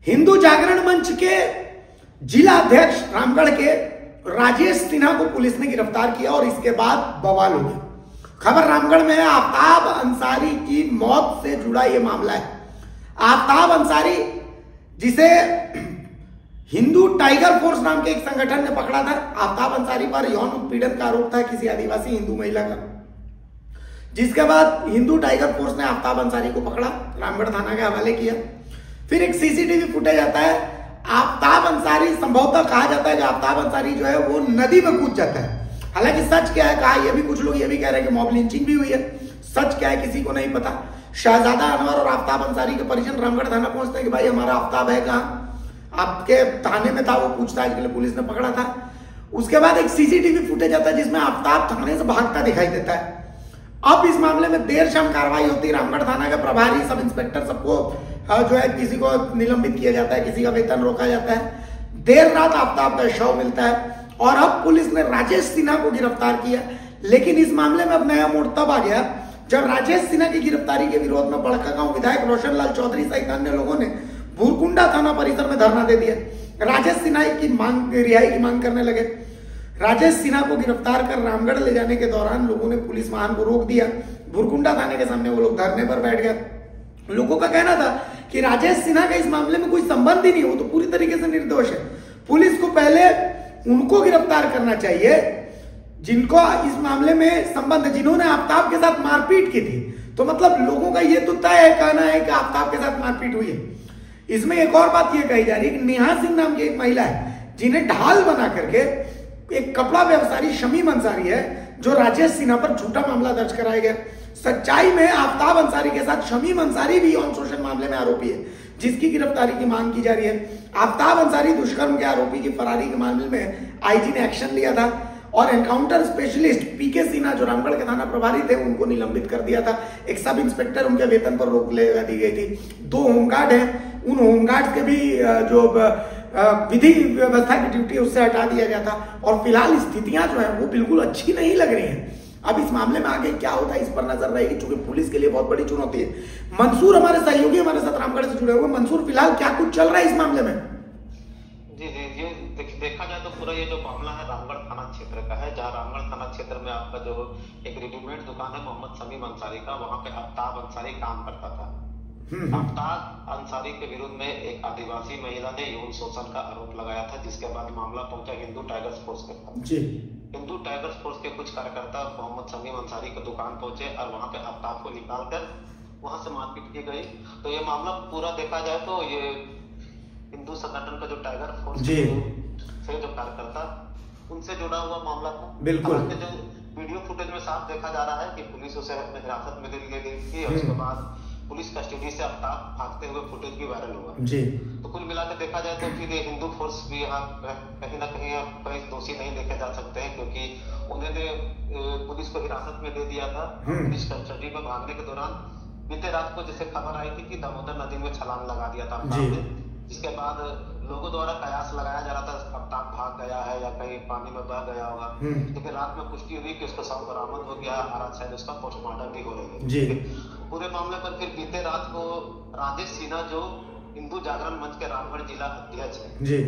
हिंदू जागरण मंच के जिला अध्यक्ष रामगढ़ के राजेश सिन्हा को पुलिस ने गिरफ्तार किया और इसके बाद बवाल हो गया। खबर रामगढ़ में है। आफ्ताब अंसारी की मौत से जुड़ा यह मामला है। आफ्ताब अंसारी, जिसे हिंदू टाइगर फोर्स नाम के एक संगठन ने पकड़ा था, आफ्ताब अंसारी पर यौन उत्पीड़न का आरोप था किसी आदिवासी हिंदू महिला का, जिसके बाद हिंदू टाइगर फोर्स ने आफ्ताब अंसारी को पकड़ा, रामगढ़ थाना के हवाले किया। फिर एक सीसीटीवी फुटेज आता है। आफ्ताब अंसारी, संभवतः कहा जाता है कि आफ्ताब अंसारी जो है वो नदी में कूद जाता है। हालांकि सच क्या है, कहा ये भी, कुछ लोग ये भी कह रहे हैं कि मॉब लिंचिंग भी हुई है। सच क्या है किसी को नहीं पता। शहजादा अनवर और आफ्ताब अंसारी के परिजन रामगढ़ थाना पहुंचते हैं कि भाई हमारा आफ्ताब है कहाँ, आपके थाने में था, वो पूछताछ के लिए पुलिस ने पकड़ा था। उसके बाद एक सीसीटीवी फुटेज आता है जिसमें आफ्ताब थाने से भागता दिखाई देता है। अब इस मामले में देर शाम कार्रवाई होती है। रामगढ़ थाना के प्रभारी सब इंस्पेक्टर सबको जो है, किसी को निलंबित किया जाता है, किसी का वेतन रोका जाता है। देर रात आफ्ताब का शव मिलता है और अब पुलिस ने राजेश सिन्हा को गिरफ्तार किया। लेकिन इस मामले में अब नया मोड़ तब आ गया जब राजेश सिन्हा की गिरफ्तारी के विरोध में बड़कागांव विधायक रोशन लाल चौधरी सहित अन्य लोगों ने भूरकुंडा थाना परिसर में धरना दे दिया। राजेश सिन्हा की रिहाई की मांग करने लगे। राजेश सिन्हा को गिरफ्तार कर रामगढ़ ले जाने के दौरान लोगों ने पुलिस वाहन को रोक दिया। भूरकुंडा थाने के सामने वो लोग धरने पर बैठ गए। लोगों का कहना था कि राजेश सिन्हा का इस मामले में कोई संबंध ही नहीं, वो तो पूरी तरीके से निर्दोष है। पुलिस को पहले उनको गिरफ्तार करना चाहिए जिनको इस मामले में संबंध है, जिन्होंने आफ्ताब के साथ मारपीट की थी। तो मतलब लोगों का ये तो तय है, कहना है कि आफ्ताब के साथ मारपीट हुई है। इसमें एक और बात ये कही जा रही है कि नेहा सिंह नाम की एक महिला है जिन्हें ढाल बना करके एक कपड़ा व्यवसायी शमीम अंसारी है, जो राजेश सिन्हा पर झूठा मामला दर्ज कराया गया। सच्चाई में आफ्ताब अंसारी के साथ शमीम अंसारी भी यौन शोषण मामले में आरोपी है, जिसकी गिरफ्तारी की मांग की जा रही है। आफ्ताब अंसारी दुष्कर्म के आरोपी की फरारी के मामले में आईजी ने एक्शन लिया था और एनकाउंटर स्पेशलिस्ट पीके सिन्हा, जो रामगढ़ के थाना प्रभारी थे, उनको निलंबित कर दिया था। एक सब इंस्पेक्टर, उनके वेतन पर रोक लगा दी गई थी। 2 होमगार्ड हैं, उन होमगार्ड के भी जो विधि व्यवस्था की ड्यूटी है उससे हटा दिया गया था। और फिलहाल स्थितियां जो है वो बिल्कुल अच्छी नहीं लग रही हैं। अब इस मामले में आगे क्या होता है इस पर नजर रहेगी, क्योंकि पुलिस के लिए बहुत बड़ी चुनौती है। मंसूर हमारे सहयोगी हमारे साथ रामगढ़ से जुड़े हुए। मंसूर, फिलहाल क्या कुछ चल रहा है इस मामले में? जी, ये देखा जाए तो पूरा ये जो मामला है रामगढ़ थाना क्षेत्र का है, जहां रामगढ़ थाना क्षेत्र में आपका जो एक रेडीमेड दुकान है मोहम्मद शमीम अंसारी का, वहां पे आफ्ताब अंसारी काम करता था। आफ्ताब अंसारी के विरुद्ध में एक आदिवासी महिला ने यौन शोषण का आरोप लगाया था, जिसके बाद मामला पहुंचा हिंदू टाइगर्स फोर्स के पास। हिंदू टाइगर्स फोर्स के कुछ कार्यकर्ता मोहम्मद शमीम अंसारी की दुकान पहुंचे और वहां पे आफ्ताब को निकालकर वहां से मारपीट की गई। तो ये मामला पूरा देखा जाए तो ये हिंदू संगठन का जो टाइगर फोर्स से जो कार्यकर्ता, उनसे जुड़ा हुआ मामला था। बिल्कुल। जो वीडियो फुटेज में साफ देखा जा रहा है कि पुलिस उसे हिरासत में ले गई थी और उसके बाद पुलिस कस्टडी से आफ्ताब भागते हुए फुटेज भी वायरल हुआ जी। तो कुल मिलाकर देखा जाए तो फिर हिंदू फोर्स भी यहाँ कहीं ना कहीं दोषी नहीं देखे जा सकते हैं, क्योंकि उन्होंने पुलिस को हिरासत में ले दिया था। पुलिस कस्टडी में भागने के दौरान बीते रात को जैसे खबर आई थी कि दामोदर नदी में छलांग लगा दिया था आफ्ताब ने, जिसके बाद लोगों द्वारा कयास लगाया जा रहा था आफ्ताब भाग गया है या कहीं पानी में बह गया होगा। लेकिन रात में पुष्टि हुई कि उसका शव बरामद हो गया और आज शायद उसका पोस्टमार्टम भी हो रही है। पूरे मामले पर फिर बीते रात को राजेश सिन्हा, जो हिंदू जागरण मंच के रामगढ़ जिला अध्यक्ष है,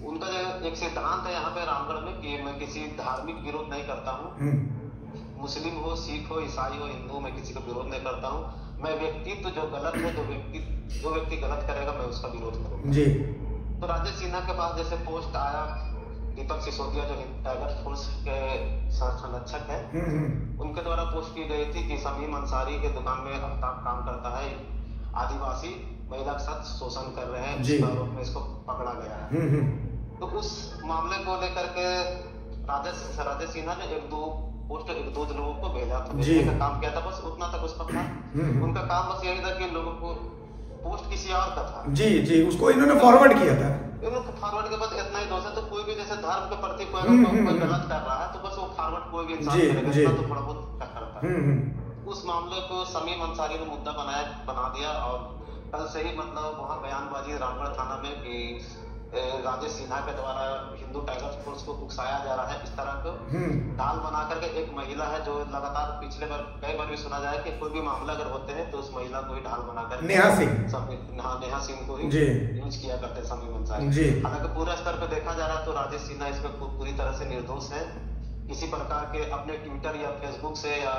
उनका जो एक सिद्धांत है यहाँ पे रामगढ़ में कि मैं किसी धार्मिक विरोध नहीं करता हूँ, मुस्लिम हो, सिख हो, ईसाई हो, हिंदू, मैं किसी का विरोध नहीं करता हूँ। मैं व्यक्तित्व जो गलत है, जो व्यक्ति गलत करेगा मैं उसका विरोध करूंगा। तो राजेश सिन्हा के पास जैसे पोस्ट आया, दीपक सिसोदिया जो टाइगर फोर्स के संरक्षक है, उनके द्वारा पोस्ट की गई थी कि शमीम अंसारी के दुकान में आफ्ताब काम करता है, आदिवासी महिला के साथ शोषण कर रहे हैं, इस आरोप में इसको पकड़ा गया है। तो उस मामले को लेकर के राजेश सिन्हा ने एक दो लोगों को भेजा था, भेजने का काम किया था, बस उतना तक उसका था। उनका काम बस यही था कि लोगों को पोस्ट किसी और का था जी, उसको इन्होंने फॉरवर्ड किया था। फॉरवर्ड के बाद इतना ही दोष है, तो कोई भी जैसे धर्म के प्रति कोई गलत कर रहा है तो बस वो फॉरवर्ड कोई भी इंसान करेगा तो थोड़ा बहुत करता है। उस मामले को शमीम अंसारी ने मुद्दा बना दिया और कल से ही मतलब वहाँ बयानबाजी रामगढ़ थाना में कि राजेश सिन्हा के द्वारा हिंदू टाइगर फोर्स को उकसाया जा रहा है। इस तरह को ढाल बना करके एक महिला है जो लगातार पिछले बार कई बार भी सुना जाए कि कोई भी मामला अगर होते हैं तो उस महिला को ही ढाल बनाकर नेहा सिंह को ही यूज किया करते समीम अंसारी। हालांकि पूरा स्तर पर देखा जा रहा है तो राजेश सिन्हा इसमें पूरी तरह से निर्दोष है। किसी प्रकार के अपने ट्विटर या फेसबुक से या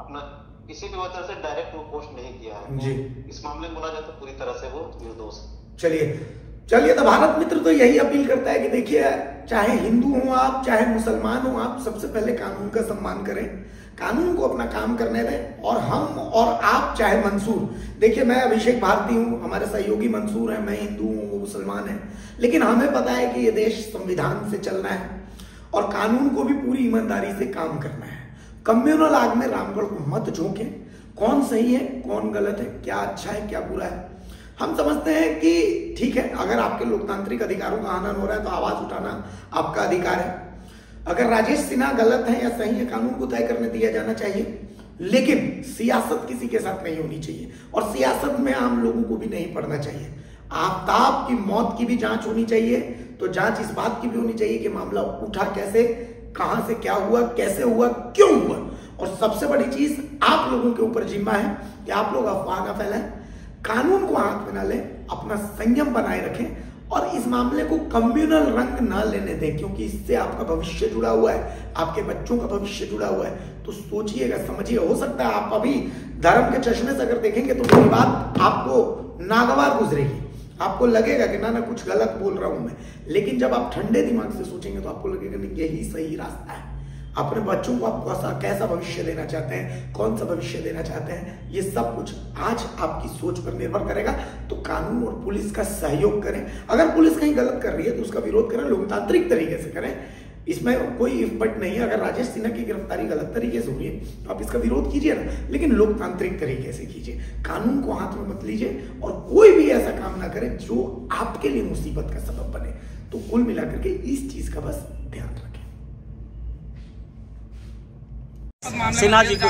अपना किसी भी तरह से डायरेक्ट वो पोस्ट नहीं किया है जी। इस मामले में बोला जाए तो पूरी तरह से वो निर्दोष। चलिए तो भारत मित्र तो यही अपील करता है कि देखिए, चाहे हिंदू हो आप, चाहे मुसलमान हो आप, सबसे पहले कानून का सम्मान करें, कानून को अपना काम करने दें। और हम और आप चाहे मंसूर, देखिए मैं अभिषेक भारती हूं, हमारे सहयोगी मंसूर है, मैं हिंदू हूं, वो मुसलमान है, लेकिन हमें पता है कि ये देश संविधान से चलना है और कानून को भी पूरी ईमानदारी से काम करना है। कम्युनल आग में रामगढ़ को मत झोंके, कौन सही है कौन गलत है, क्या अच्छा है क्या बुरा है। हम समझते हैं कि ठीक है, अगर आपके लोकतांत्रिक अधिकारों का हनन हो रहा है तो आवाज उठाना आपका अधिकार है। अगर राजेश सिन्हा गलत है या सही है, कानून को तय करने दिया जाना चाहिए, लेकिन सियासत किसी के साथ नहीं होनी चाहिए और सियासत में आम लोगों को भी नहीं पड़ना चाहिए। आफ्ताब की मौत की भी जांच होनी चाहिए, तो जांच इस बात की भी होनी चाहिए कि मामला उठा कैसे, कहां से क्या हुआ, कैसे हुआ, क्यों हुआ। और सबसे बड़ी चीज आप लोगों के ऊपर जिम्मा है कि आप लोग अफवाह ना फैलाएं, कानून को हाथ में ना लें, अपना संयम बनाए रखें और इस मामले को कम्युनल रंग ना लेने दें, क्योंकि इससे आपका भविष्य जुड़ा हुआ है, आपके बच्चों का भविष्य जुड़ा हुआ है। तो सोचिएगा, समझिए, हो सकता है आप अभी धर्म के चश्मे से अगर देखेंगे तो मेरी बात आपको नागवार गुजरेगी, आपको लगेगा कि ना कुछ गलत बोल रहा हूं मैं, लेकिन जब आप ठंडे दिमाग से सोचेंगे तो आपको लगेगा नहीं यही सही रास्ता है। अपने बच्चों को आप कैसा भविष्य देना चाहते हैं, कौन सा भविष्य देना चाहते हैं, ये सब कुछ आज आपकी सोच पर निर्भर करेगा। तो कानून और पुलिस का सहयोग करें, अगर पुलिस कहीं गलत कर रही है तो उसका विरोध करें, लोकतांत्रिक तरीके से करें, इसमें कोई इफ बट नहीं है। अगर राजेश सिन्हा की गिरफ्तारी गलत तरीके से हुई है तो आप इसका विरोध कीजिए ना, लेकिन लोकतांत्रिक तरीके से कीजिए, कानून को हाथ में मत लीजिए और कोई भी ऐसा काम ना करे जो आपके लिए मुसीबत का सबब बने। तो कुल मिलाकर के इस चीज का बस ध्यान रखें। सिन्हा जी को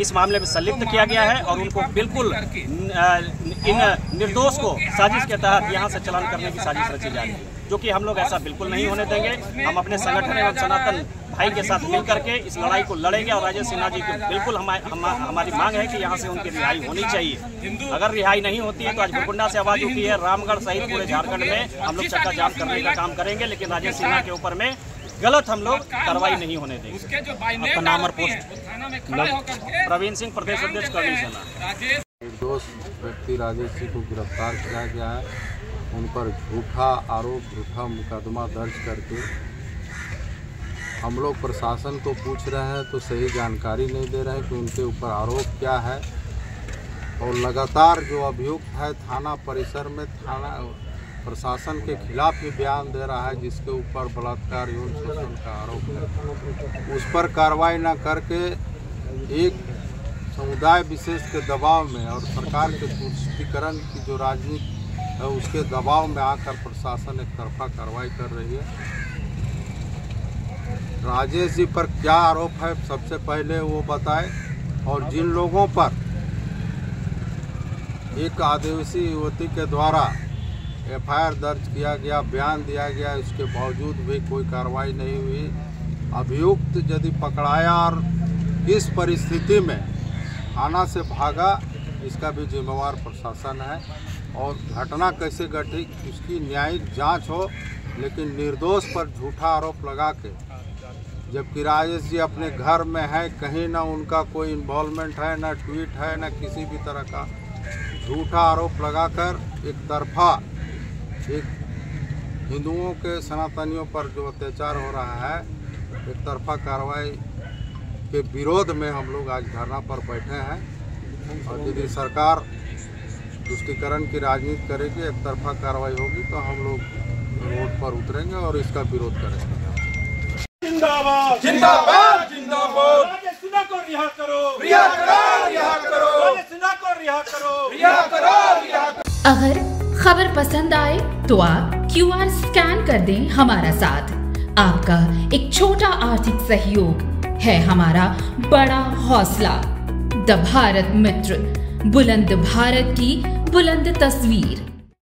इस मामले में संलिप्त किया गया है और उनको बिल्कुल इन निर्दोष को साजिश के तहत यहाँ से चलान करने की साजिश रची जा रही है, जो कि हम लोग ऐसा बिल्कुल नहीं होने देंगे। हम अपने संगठन एवं सनातन भाई के साथ मिल करके इस लड़ाई को लड़ेंगे और राजेश सिन्हा जी को बिल्कुल हमारी मांग है कि यहाँ से उनकी रिहाई होनी चाहिए। अगर रिहाई नहीं होती है तो आज गोकुंडा से आवाज उठी है, रामगढ़ सहित पूरे झारखंड में हम लोग चक्का जाम करने का काम करेंगे, लेकिन राजेश सिन्हा के ऊपर में गलत हम लोग कार्रवाई नहीं होने देंगे। आपका नाम और पोस्ट? प्रवीण सिंह, प्रदेश अध्यक्ष करनी सेना। निर्दोष व्यक्ति राजेश जी को गिरफ्तार किया गया है, उन पर झूठा आरोप, झूठा मुकदमा दर्ज करके हम लोग प्रशासन को पूछ रहे हैं तो सही जानकारी नहीं दे रहे हैं कि उनके ऊपर आरोप क्या है। और लगातार जो अभियुक्त है थाना परिसर में थाना प्रशासन के खिलाफ ही बयान दे रहा है, जिसके ऊपर बलात्कार यौन शोषण का आरोप है, उस पर कार्रवाई न करके एक समुदाय विशेष के दबाव में और सरकार के तुष्टीकरण की जो राजनीति है उसके दबाव में आकर प्रशासन एक तरफा कार्रवाई कर रही है। राजेश जी पर क्या आरोप है सबसे पहले वो बताए, और जिन लोगों पर एक आदिवासी युवती के द्वारा एफआईआर दर्ज किया गया, बयान दिया गया, उसके बावजूद भी कोई कार्रवाई नहीं हुई। अभियुक्त यदि पकड़ाया और किस परिस्थिति में थाना से भागा, इसका भी जिम्मेवार प्रशासन है। और घटना कैसे घटी उसकी न्यायिक जांच हो, लेकिन निर्दोष पर झूठा आरोप लगा के, जबकि राजेश जी अपने घर में है, कहीं ना उनका कोई इन्वॉल्वमेंट है, ना ट्वीट है, ना किसी भी तरह का, झूठा आरोप लगाकर एक तरफा एक हिंदुओं के सनातनियों पर जो अत्याचार हो रहा है, एक तरफा कार्रवाई के विरोध में हम लोग आज धरना पर बैठे हैं। और यदि सरकार तुष्टीकरण की राजनीति करेगी, एक तरफा कार्रवाई होगी, तो हम लोग रोड पर उतरेंगे और इसका विरोध करेंगे। जिंदाबाद जिंदाबाद जिंदाबाद, राजेश सिन्हा को रिहा करो, रिहा करो, रिहा करो, राजेश सिन्हा को रिहा करो, रिहा करो, रिहा करो। अगर खबर पसंद आए तो आप QR स्कैन कर दें हमारा साथ। आपका एक छोटा आर्थिक सहयोग है हमारा बड़ा हौसला। द भारत मित्र, बुलंद भारत की बुलंद तस्वीर।